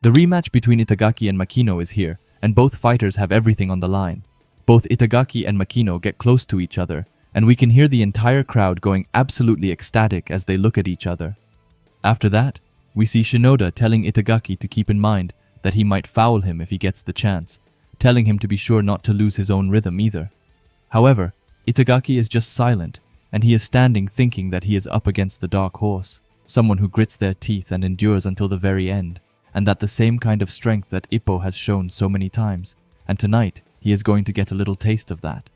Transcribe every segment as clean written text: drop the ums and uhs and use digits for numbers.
The rematch between Itagaki and Makino is here, and both fighters have everything on the line. Both Itagaki and Makino get close to each other, and we can hear the entire crowd going absolutely ecstatic as they look at each other. After that, we see Shinoda telling Itagaki to keep in mind that he might foul him if he gets the chance, telling him to be sure not to lose his own rhythm either. However, Itagaki is just silent, and he is standing thinking that he is up against the dark horse, someone who grits their teeth and endures until the very end, and that the same kind of strength that Ippo has shown so many times, and tonight he is going to get a little taste of that.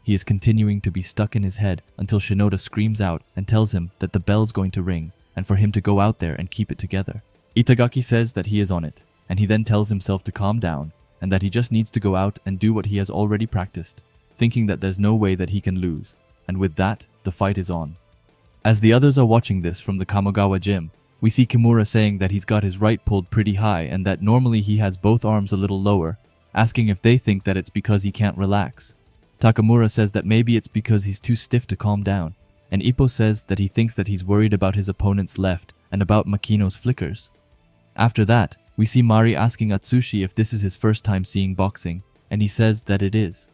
He is continuing to be stuck in his head until Shinoda screams out and tells him that the bell's going to ring and for him to go out there and keep it together. Itagaki says that he is on it, and he then tells himself to calm down and that he just needs to go out and do what he has already practiced, thinking that there's no way that he can lose, and with that, the fight is on. As the others are watching this from the Kamogawa gym, we see Kimura saying that he's got his right pulled pretty high and that normally he has both arms a little lower, asking if they think that it's because he can't relax. Takamura says that maybe it's because he's too stiff to calm down, and Ippo says that he thinks that he's worried about his opponent's left and about Makino's flickers. After that, we see Mari asking Atsushi if this is his first time seeing boxing, and he says that it is.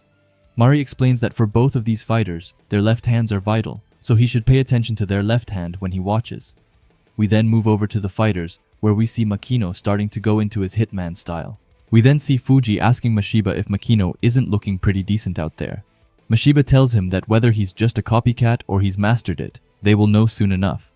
Mari explains that for both of these fighters, their left hands are vital, so he should pay attention to their left hand when he watches. We then move over to the fighters, where we see Makino starting to go into his hitman style. We then see Fuji asking Mashiba if Makino isn't looking pretty decent out there. Mashiba tells him that whether he's just a copycat or he's mastered it, they will know soon enough.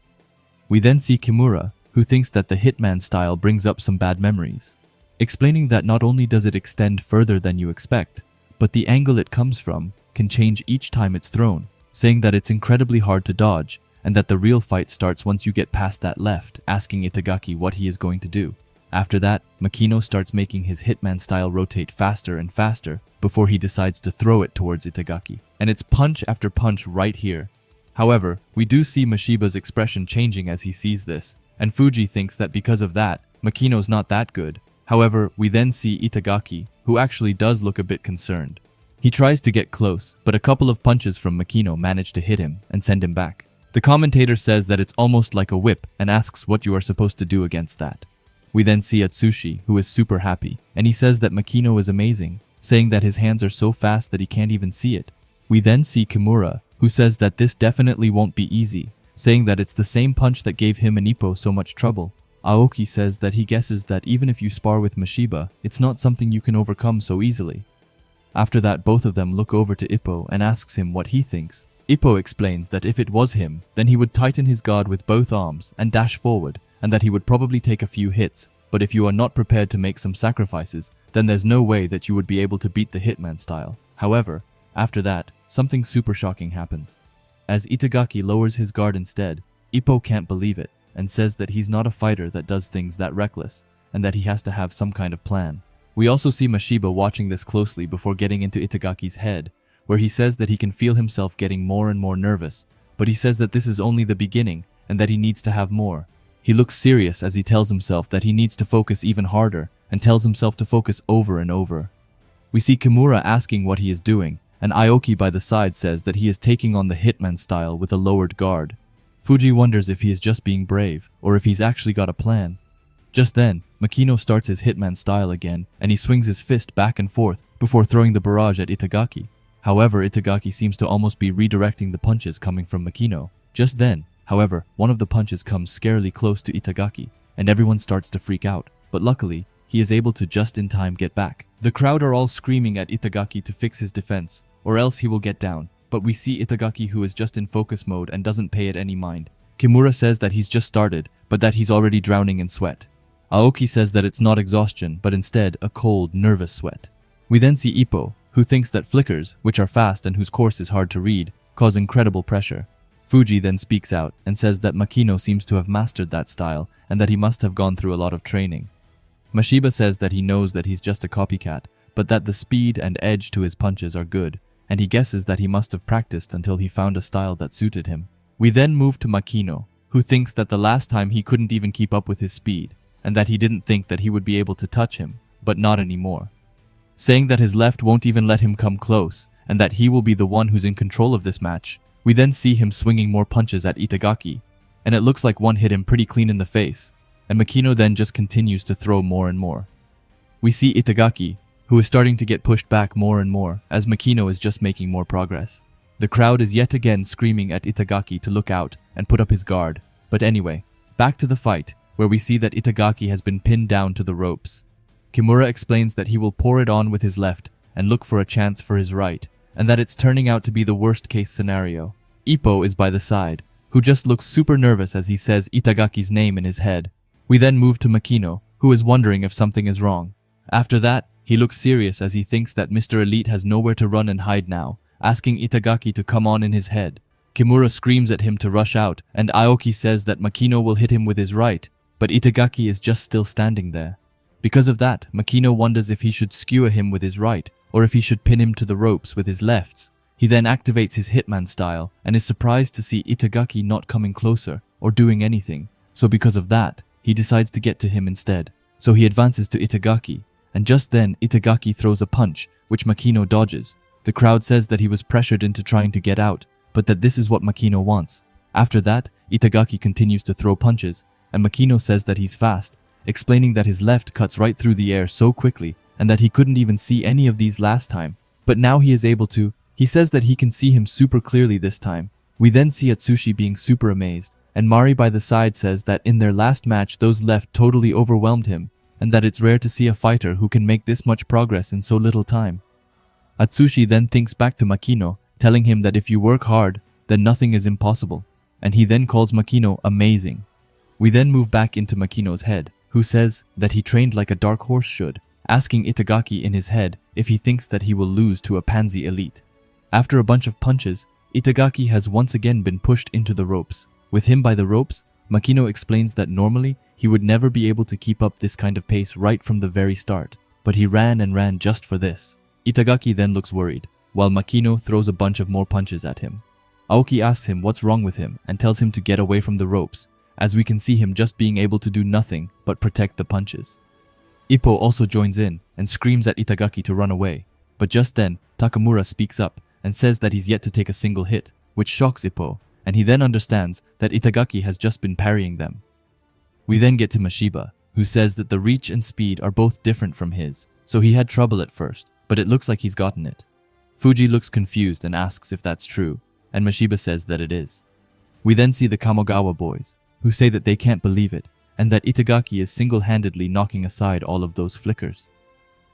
We then see Kimura, who thinks that the hitman style brings up some bad memories, explaining that not only does it extend further than you expect, but the angle it comes from can change each time it's thrown, saying that it's incredibly hard to dodge, and that the real fight starts once you get past that left, asking Itagaki what he is going to do. After that, Makino starts making his hitman style rotate faster and faster before he decides to throw it towards Itagaki, and it's punch after punch right here. However, we do see Mashiba's expression changing as he sees this, and Fuji thinks that because of that, Makino's not that good. However, we then see Itagaki, who actually does look a bit concerned. He tries to get close, but a couple of punches from Makino manage to hit him and send him back. The commentator says that it's almost like a whip and asks what you are supposed to do against that. We then see Atsushi, who is super happy, and he says that Makino is amazing, saying that his hands are so fast that he can't even see it. We then see Kimura, who says that this definitely won't be easy, saying that it's the same punch that gave him and Ippo so much trouble. Aoki says that he guesses that even if you spar with Mashiba, it's not something you can overcome so easily. After that, both of them look over to Ippo and asks him what he thinks. Ippo explains that if it was him, then he would tighten his guard with both arms and dash forward, and that he would probably take a few hits, but if you are not prepared to make some sacrifices, then there's no way that you would be able to beat the hitman style. However, after that, something super shocking happens. As Itagaki lowers his guard instead, Ippo can't believe it, and says that he's not a fighter that does things that reckless, and that he has to have some kind of plan. We also see Mashiba watching this closely before getting into Itagaki's head, where he says that he can feel himself getting more and more nervous, but he says that this is only the beginning, and that he needs to have more. He looks serious as he tells himself that he needs to focus even harder, and tells himself to focus over and over. We see Kimura asking what he is doing, and Aoki by the side says that he is taking on the hitman style with a lowered guard. Fuji wonders if he is just being brave, or if he's actually got a plan. Just then, Makino starts his hitman style again, and he swings his fist back and forth before throwing the barrage at Itagaki. However, Itagaki seems to almost be redirecting the punches coming from Makino. Just then, however, one of the punches comes scarily close to Itagaki, and everyone starts to freak out, but luckily, he is able to just in time get back. The crowd are all screaming at Itagaki to fix his defense, or else he will get down, but we see Itagaki who is just in focus mode and doesn't pay it any mind. Kimura says that he's just started, but that he's already drowning in sweat. Aoki says that it's not exhaustion, but instead a cold, nervous sweat. We then see Ippo, who thinks that flickers, which are fast and whose course is hard to read, cause incredible pressure. Fuji then speaks out and says that Makino seems to have mastered that style and that he must have gone through a lot of training. Mashiba says that he knows that he's just a copycat, but that the speed and edge to his punches are good, and he guesses that he must have practiced until he found a style that suited him. We then move to Makino, who thinks that the last time he couldn't even keep up with his speed, and that he didn't think that he would be able to touch him, but not anymore. Saying that his left won't even let him come close, and that he will be the one who's in control of this match. We then see him swinging more punches at Itagaki, and it looks like one hit him pretty clean in the face. and Makino then just continues to throw more and more. We see Itagaki, who is starting to get pushed back more and more as Makino is just making more progress. The crowd is yet again screaming at Itagaki to look out and put up his guard. But anyway, back to the fight, where we see that Itagaki has been pinned down to the ropes. Kimura explains that he will pour it on with his left and look for a chance for his right, and that it's turning out to be the worst case scenario. Ippo is by the side, who just looks super nervous as he says Itagaki's name in his head. We then move to Makino, who is wondering if something is wrong. After that, he looks serious as he thinks that Mr. Elite has nowhere to run and hide now, asking Itagaki to come on in his head. Kimura screams at him to rush out, and Aoki says that Makino will hit him with his right, but Itagaki is just still standing there. Because of that, Makino wonders if he should skewer him with his right, or if he should pin him to the ropes with his lefts. He then activates his hitman style, and is surprised to see Itagaki not coming closer, or doing anything. So because of that, he decides to get to him instead. So he advances to Itagaki, and just then Itagaki throws a punch, which Makino dodges. The crowd says that he was pressured into trying to get out, but that this is what Makino wants. After that, Itagaki continues to throw punches, and Makino says that he's fast, explaining that his left cuts right through the air so quickly, and that he couldn't even see any of these last time. But now he is able to. He says that he can see him super clearly this time. We then see Atsushi being super amazed, and Mari by the side says that in their last match those left totally overwhelmed him, and that it's rare to see a fighter who can make this much progress in so little time. Atsushi then thinks back to Makino, telling him that if you work hard, then nothing is impossible, and he then calls Makino amazing. We then move back into Makino's head, who says that he trained like a dark horse should, asking Itagaki in his head if he thinks that he will lose to a pansy elite. After a bunch of punches, Itagaki has once again been pushed into the ropes. With him by the ropes, Makino explains that normally he would never be able to keep up this kind of pace right from the very start, but he ran and ran just for this. Itagaki then looks worried, while Makino throws a bunch of more punches at him. Aoki asks him what's wrong with him and tells him to get away from the ropes, as we can see him just being able to do nothing but protect the punches. Ippo also joins in and screams at Itagaki to run away, but just then Takamura speaks up and says that he's yet to take a single hit, which shocks Ippo, and he then understands that Itagaki has just been parrying them. We then get to Mashiba, who says that the reach and speed are both different from his, so he had trouble at first, but it looks like he's gotten it. Fuji looks confused and asks if that's true, and Mashiba says that it is. We then see the Kamogawa boys, who say that they can't believe it, and that Itagaki is single-handedly knocking aside all of those flickers.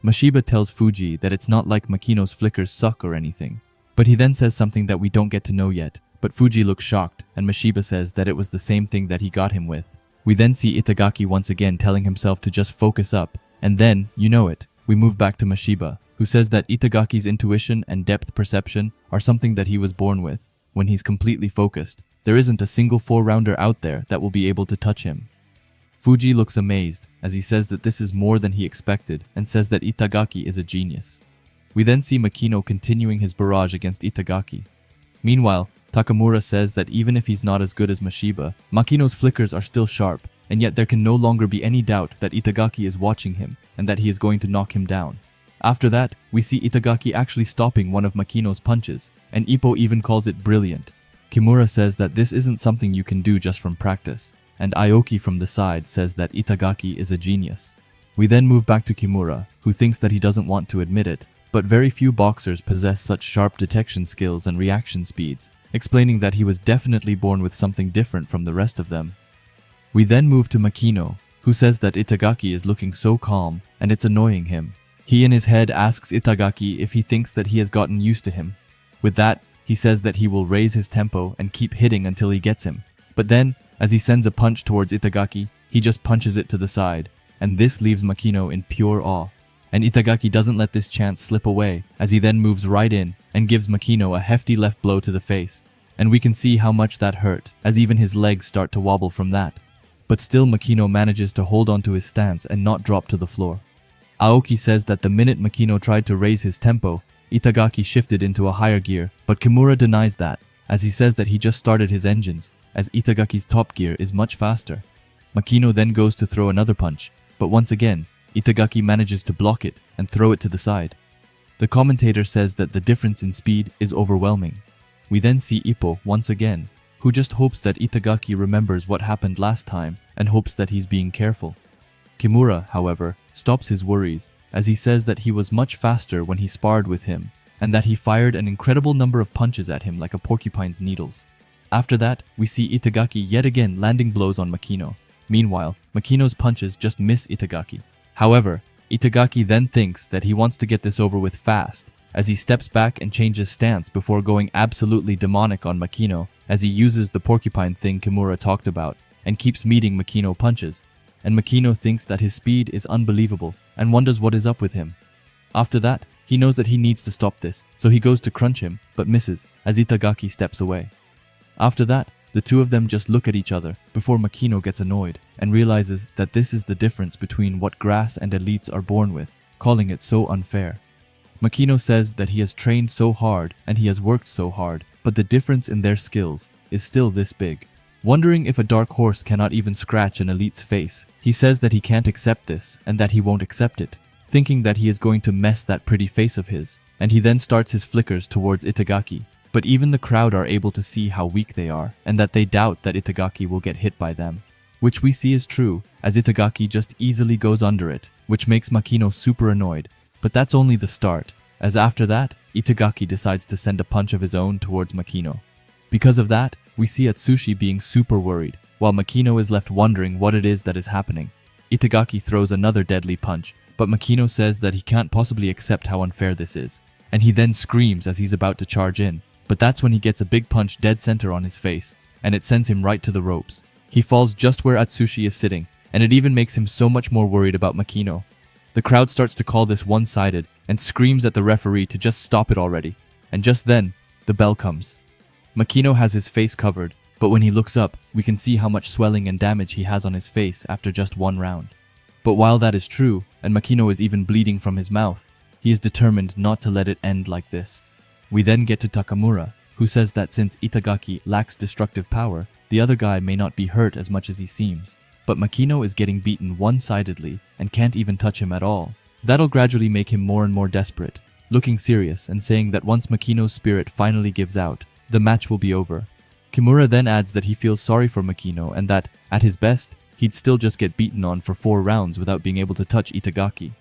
Mashiba tells Fuji that it's not like Makino's flickers suck or anything, but he then says something that we don't get to know yet, but Fuji looks shocked, and Mashiba says that it was the same thing that he got him with. We then see Itagaki once again telling himself to just focus up, and then, you know it, we move back to Mashiba, who says that Itagaki's intuition and depth perception are something that he was born with. When he's completely focused, there isn't a single 4-rounder out there that will be able to touch him. Fuji looks amazed as he says that this is more than he expected and says that Itagaki is a genius. We then see Makino continuing his barrage against Itagaki. Meanwhile, Takamura says that even if he's not as good as Mashiba, Makino's flickers are still sharp, and yet there can no longer be any doubt that Itagaki is watching him and that he is going to knock him down. After that, we see Itagaki actually stopping one of Makino's punches, and Ippo even calls it brilliant. Kimura says that this isn't something you can do just from practice, and Aoki from the side says that Itagaki is a genius. We then move back to Kimura, who thinks that he doesn't want to admit it, but very few boxers possess such sharp detection skills and reaction speeds, explaining that he was definitely born with something different from the rest of them. We then move to Makino, who says that Itagaki is looking so calm, and it's annoying him. He in his head asks Itagaki if he thinks that he has gotten used to him. With that, he says that he will raise his tempo and keep hitting until he gets him. But then, as he sends a punch towards Itagaki, he just punches it to the side, and this leaves Makino in pure awe. And Itagaki doesn't let this chance slip away, as he then moves right in and gives Makino a hefty left blow to the face. And we can see how much that hurt, as even his legs start to wobble from that. But still Makino manages to hold onto his stance and not drop to the floor. Aoki says that the minute Makino tried to raise his tempo, Itagaki shifted into a higher gear, but Kimura denies that, as he says that he just started his engines, as Itagaki's top gear is much faster. Makino then goes to throw another punch, but once again, Itagaki manages to block it and throw it to the side. The commentator says that the difference in speed is overwhelming. We then see Ippo once again, who just hopes that Itagaki remembers what happened last time and hopes that he's being careful. Kimura, however, stops his worries as he says that he was much faster when he sparred with him and that he fired an incredible number of punches at him like a porcupine's needles. After that, we see Itagaki yet again landing blows on Makino. Meanwhile, Makino's punches just miss Itagaki. However, Itagaki then thinks that he wants to get this over with fast as he steps back and changes stance before going absolutely demonic on Makino as he uses the porcupine thing Kimura talked about and keeps meeting Makino punches. And Makino thinks that his speed is unbelievable and wonders what is up with him. After that, he knows that he needs to stop this, so he goes to crunch him, but misses as Itagaki steps away. After that, the two of them just look at each other before Makino gets annoyed and realizes that this is the difference between what grass and elites are born with, calling it so unfair. Makino says that he has trained so hard and he has worked so hard, but the difference in their skills is still this big. Wondering if a dark horse cannot even scratch an elite's face, he says that he can't accept this and that he won't accept it, thinking that he is going to mess that pretty face of his, and he then starts his flickers towards Itagaki. But even the crowd are able to see how weak they are and that they doubt that Itagaki will get hit by them. Which we see is true, as Itagaki just easily goes under it, which makes Makino super annoyed. But that's only the start, as after that, Itagaki decides to send a punch of his own towards Makino. Because of that, we see Atsushi being super worried, while Makino is left wondering what it is that is happening. Itagaki throws another deadly punch, but Makino says that he can't possibly accept how unfair this is, and he then screams as he's about to charge in. But that's when he gets a big punch dead center on his face, and it sends him right to the ropes. He falls just where Atsushi is sitting, and it even makes him so much more worried about Makino. The crowd starts to call this one-sided and screams at the referee to just stop it already. And just then, the bell comes. Makino has his face covered, but when he looks up, we can see how much swelling and damage he has on his face after just one round. But while that is true, and Makino is even bleeding from his mouth, he is determined not to let it end like this. We then get to Takamura, who says that since Itagaki lacks destructive power, the other guy may not be hurt as much as he seems. But Makino is getting beaten one-sidedly and can't even touch him at all. That'll gradually make him more and more desperate, looking serious and saying that once Makino's spirit finally gives out, the match will be over. Kimura then adds that he feels sorry for Makino and that, at his best, he'd still just get beaten on for 4 rounds without being able to touch Itagaki.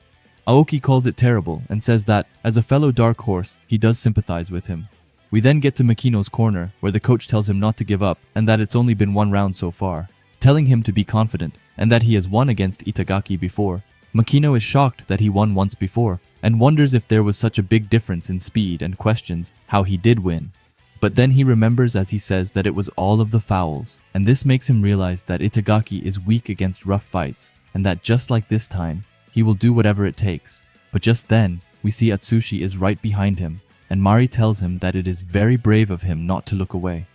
Aoki calls it terrible and says that, as a fellow dark horse, he does sympathize with him. We then get to Makino's corner, where the coach tells him not to give up and that it's only been 1 round so far, telling him to be confident and that he has won against Itagaki before. Makino is shocked that he won once before and wonders if there was such a big difference in speed and questions how he did win. But then he remembers as he says that it was all of the fouls, and this makes him realize that Itagaki is weak against rough fights and that just like this time, he will do whatever it takes. But just then, we see Atsushi is right behind him, and Mari tells him that it is very brave of him not to look away.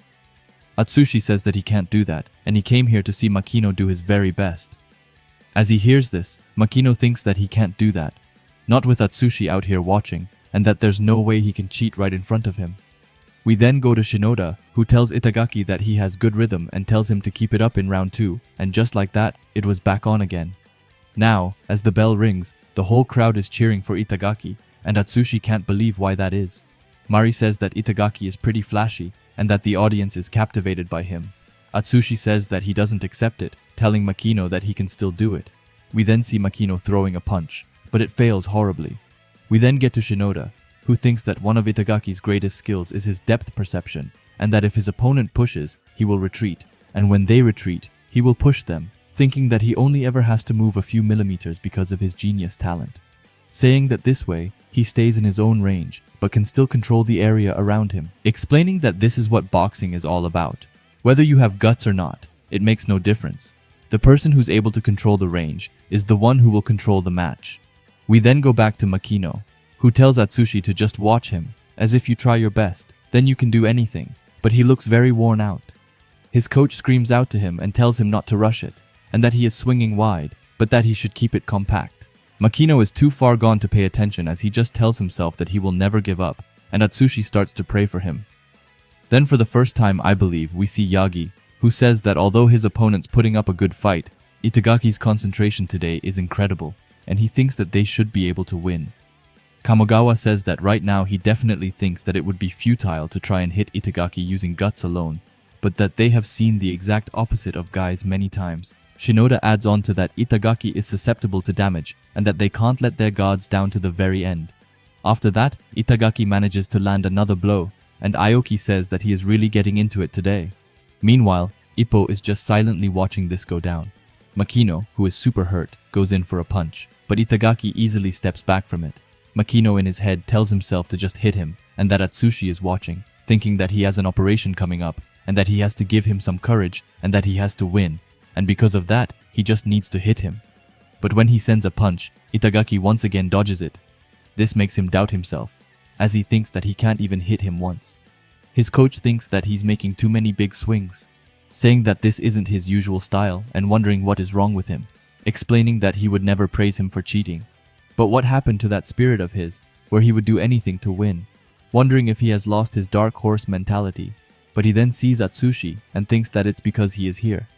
Atsushi says that he can't do that, and he came here to see Makino do his very best. As he hears this, Makino thinks that he can't do that, not with Atsushi out here watching, and that there's no way he can cheat right in front of him. We then go to Shinoda, who tells Itagaki that he has good rhythm and tells him to keep it up in round 2, and just like that, it was back on again. Now, as the bell rings, the whole crowd is cheering for Itagaki, and Atsushi can't believe why that is. Mari says that Itagaki is pretty flashy, and that the audience is captivated by him. Atsushi says that he doesn't accept it, telling Makino that he can still do it. We then see Makino throwing a punch, but it fails horribly. We then get to Shinoda, who thinks that one of Itagaki's greatest skills is his depth perception, and that if his opponent pushes, he will retreat, and when they retreat, he will push them, thinking that he only ever has to move a few millimeters because of his genius talent. Saying that this way, he stays in his own range, but can still control the area around him, explaining that this is what boxing is all about. Whether you have guts or not, it makes no difference. The person who's able to control the range is the one who will control the match. We then go back to Makino, who tells Atsushi to just watch him, as if you try your best, then you can do anything, but he looks very worn out. His coach screams out to him and tells him not to rush it, and that he is swinging wide, but that he should keep it compact. Makino is too far gone to pay attention as he just tells himself that he will never give up, and Atsushi starts to pray for him. Then for the first time, I believe, we see Yagi, who says that although his opponent's putting up a good fight, Itagaki's concentration today is incredible, and he thinks that they should be able to win. Kamogawa says that right now he definitely thinks that it would be futile to try and hit Itagaki using guts alone, but that they have seen the exact opposite of guys many times. Shinoda adds on to that Itagaki is susceptible to damage and that they can't let their guards down to the very end. After that, Itagaki manages to land another blow, and Aoki says that he is really getting into it today. Meanwhile, Ippo is just silently watching this go down. Makino, who is super hurt, goes in for a punch, but Itagaki easily steps back from it. Makino in his head tells himself to just hit him, and that Atsushi is watching, thinking that he has an operation coming up, and that he has to give him some courage, and that he has to win, and because of that, he just needs to hit him. But when he sends a punch, Itagaki once again dodges it. This makes him doubt himself, as he thinks that he can't even hit him once. His coach thinks that he's making too many big swings, saying that this isn't his usual style and wondering what is wrong with him, explaining that he would never praise him for cheating. But what happened to that spirit of his, where he would do anything to win, wondering if he has lost his dark horse mentality. But he then sees Atsushi and thinks that it's because he is here.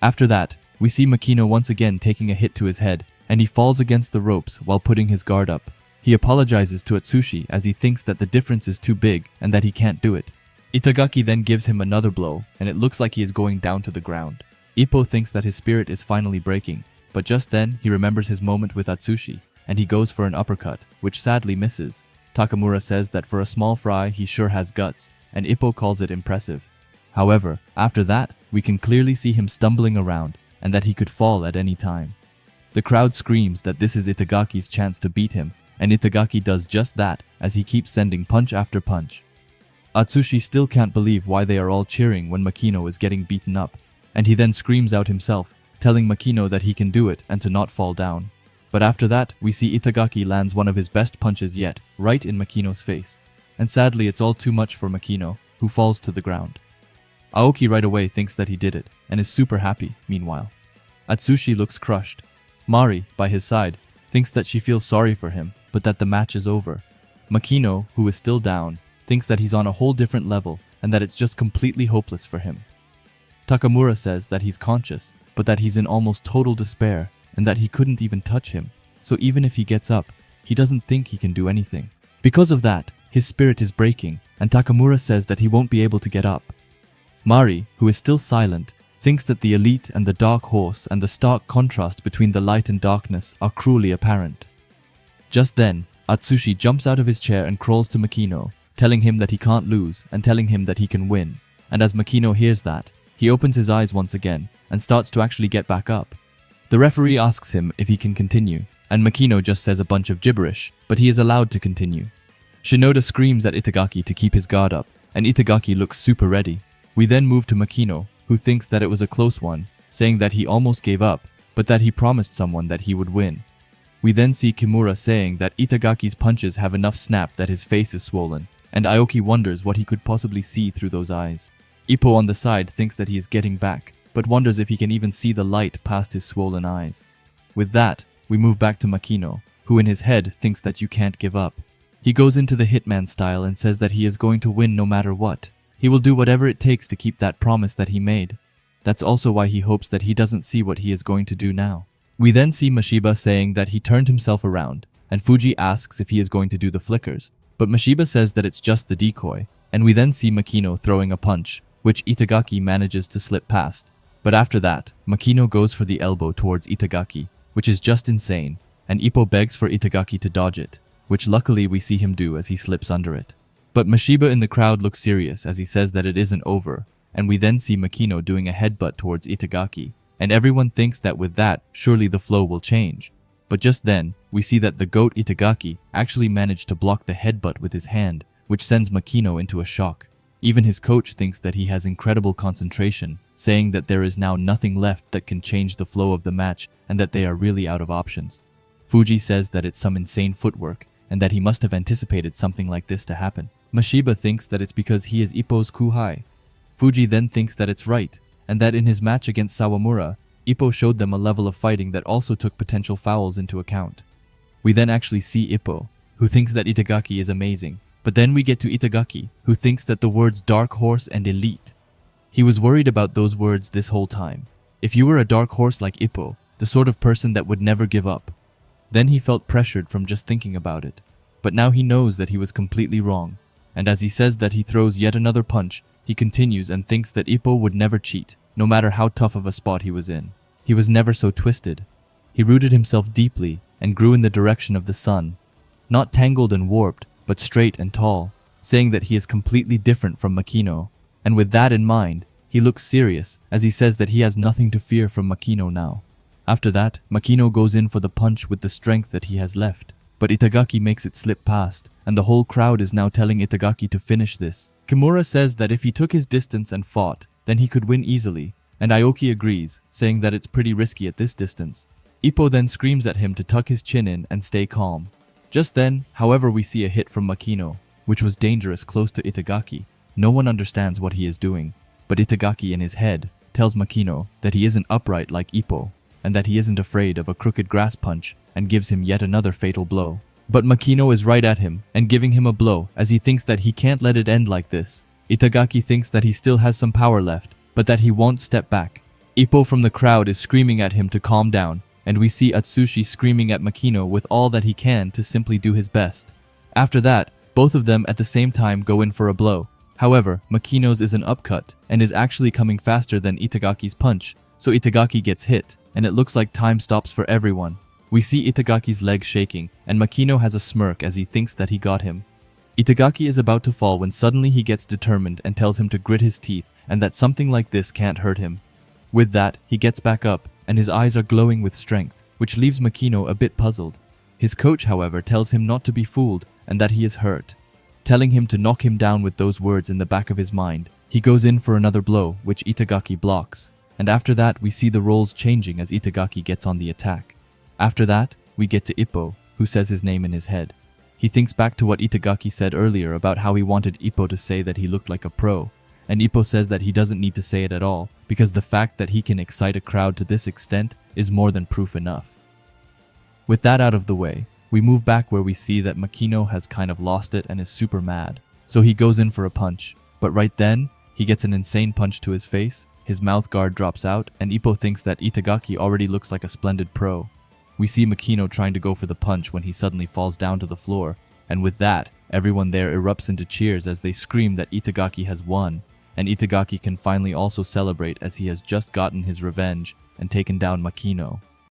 After that, we see Makino once again taking a hit to his head, and he falls against the ropes while putting his guard up. He apologizes to Atsushi as he thinks that the difference is too big and that he can't do it. Itagaki then gives him another blow, and it looks like he is going down to the ground. Ippo thinks that his spirit is finally breaking, but just then he remembers his moment with Atsushi, and he goes for an uppercut, which sadly misses. Takamura says that for a small fry he sure has guts, and Ippo calls it impressive. However, after that, we can clearly see him stumbling around, and that he could fall at any time. The crowd screams that this is Itagaki's chance to beat him, and Itagaki does just that as he keeps sending punch after punch. Atsushi still can't believe why they are all cheering when Makino is getting beaten up, and he then screams out himself, telling Makino that he can do it and to not fall down. But after that, we see Itagaki lands one of his best punches yet, right in Makino's face. And sadly, it's all too much for Makino, who falls to the ground. Aoki right away thinks that he did it, and is super happy, meanwhile. Atsushi looks crushed. Mari, by his side, thinks that she feels sorry for him, but that the match is over. Makino, who is still down, thinks that he's on a whole different level, and that it's just completely hopeless for him. Takamura says that he's conscious, but that he's in almost total despair, and that he couldn't even touch him, so even if he gets up, he doesn't think he can do anything. Because of that, his spirit is breaking, and Takamura says that he won't be able to get up. Mari, who is still silent, thinks that the elite and the dark horse and the stark contrast between the light and darkness are cruelly apparent. Just then, Atsushi jumps out of his chair and crawls to Makino, telling him that he can't lose and telling him that he can win. And as Makino hears that, he opens his eyes once again and starts to actually get back up. The referee asks him if he can continue, and Makino just says a bunch of gibberish, but he is allowed to continue. Shinoda screams at Itagaki to keep his guard up, and Itagaki looks super ready. We then move to Makino, who thinks that it was a close one, saying that he almost gave up, but that he promised someone that he would win. We then see Kimura saying that Itagaki's punches have enough snap that his face is swollen, and Aoki wonders what he could possibly see through those eyes. Ippo on the side thinks that he is getting back, but wonders if he can even see the light past his swollen eyes. With that, we move back to Makino, who in his head thinks that you can't give up. He goes into the hitman style and says that he is going to win no matter what. He will do whatever it takes to keep that promise that he made. That's also why he hopes that he doesn't see what he is going to do now. We then see Mashiba saying that he turned himself around, and Fuji asks if he is going to do the flickers, but Mashiba says that it's just the decoy, and we then see Makino throwing a punch, which Itagaki manages to slip past. But after that, Makino goes for the elbow towards Itagaki, which is just insane, and Ippo begs for Itagaki to dodge it, which luckily we see him do as he slips under it. But Mashiba in the crowd looks serious as he says that it isn't over, and we then see Makino doing a headbutt towards Itagaki, and everyone thinks that with that, surely the flow will change. But just then, we see that the goat Itagaki actually managed to block the headbutt with his hand, which sends Makino into a shock. Even his coach thinks that he has incredible concentration, saying that there is now nothing left that can change the flow of the match and that they are really out of options. Fuji says that it's some insane footwork, and that he must have anticipated something like this to happen. Mashiba thinks that it's because he is Ippo's Kuhai. Fuji then thinks that it's right, and that in his match against Sawamura, Ippo showed them a level of fighting that also took potential fouls into account. We then actually see Ippo, who thinks that Itagaki is amazing, but then we get to Itagaki, who thinks that the words dark horse and elite. He was worried about those words this whole time. If you were a dark horse like Ippo, the sort of person that would never give up. Then he felt pressured from just thinking about it, but now he knows that he was completely wrong, and as he says that he throws yet another punch, he continues and thinks that Ippo would never cheat, no matter how tough of a spot he was in. He was never so twisted. He rooted himself deeply and grew in the direction of the sun. Not tangled and warped, but straight and tall, saying that he is completely different from Makino. And with that in mind, he looks serious as he says that he has nothing to fear from Makino now. After that, Makino goes in for the punch with the strength that he has left. But Itagaki makes it slip past, and the whole crowd is now telling Itagaki to finish this. Kimura says that if he took his distance and fought, then he could win easily, and Aoki agrees, saying that it's pretty risky at this distance. Ippo then screams at him to tuck his chin in and stay calm. Just then, however, we see a hit from Makino, which was dangerous close to Itagaki. No one understands what he is doing, but Itagaki in his head tells Makino that he isn't upright like Ippo, and that he isn't afraid of a crooked grass punch, and gives him yet another fatal blow. But Makino is right at him and giving him a blow as he thinks that he can't let it end like this. Itagaki thinks that he still has some power left, but that he won't step back. Ippo from the crowd is screaming at him to calm down, and we see Atsushi screaming at Makino with all that he can to simply do his best. After that, both of them at the same time go in for a blow. However, Makino's is an upcut and is actually coming faster than Itagaki's punch, so Itagaki gets hit, and it looks like time stops for everyone. We see Itagaki's leg shaking, and Makino has a smirk as he thinks that he got him. Itagaki is about to fall when suddenly he gets determined and tells him to grit his teeth and that something like this can't hurt him. With that, he gets back up, and his eyes are glowing with strength, which leaves Makino a bit puzzled. His coach, however, tells him not to be fooled and that he is hurt. Telling him to knock him down with those words in the back of his mind, he goes in for another blow, which Itagaki blocks. And after that, we see the roles changing as Itagaki gets on the attack. After that, we get to Ippo, who says his name in his head. He thinks back to what Itagaki said earlier about how he wanted Ippo to say that he looked like a pro, and Ippo says that he doesn't need to say it at all, because the fact that he can excite a crowd to this extent is more than proof enough. With that out of the way, we move back where we see that Makino has kind of lost it and is super mad, so he goes in for a punch, but right then, he gets an insane punch to his face, his mouth guard drops out, and Ippo thinks that Itagaki already looks like a splendid pro. We see Makino trying to go for the punch when he suddenly falls down to the floor, and with that, everyone there erupts into cheers as they scream that Itagaki has won, and Itagaki can finally also celebrate as he has just gotten his revenge and taken down Makino.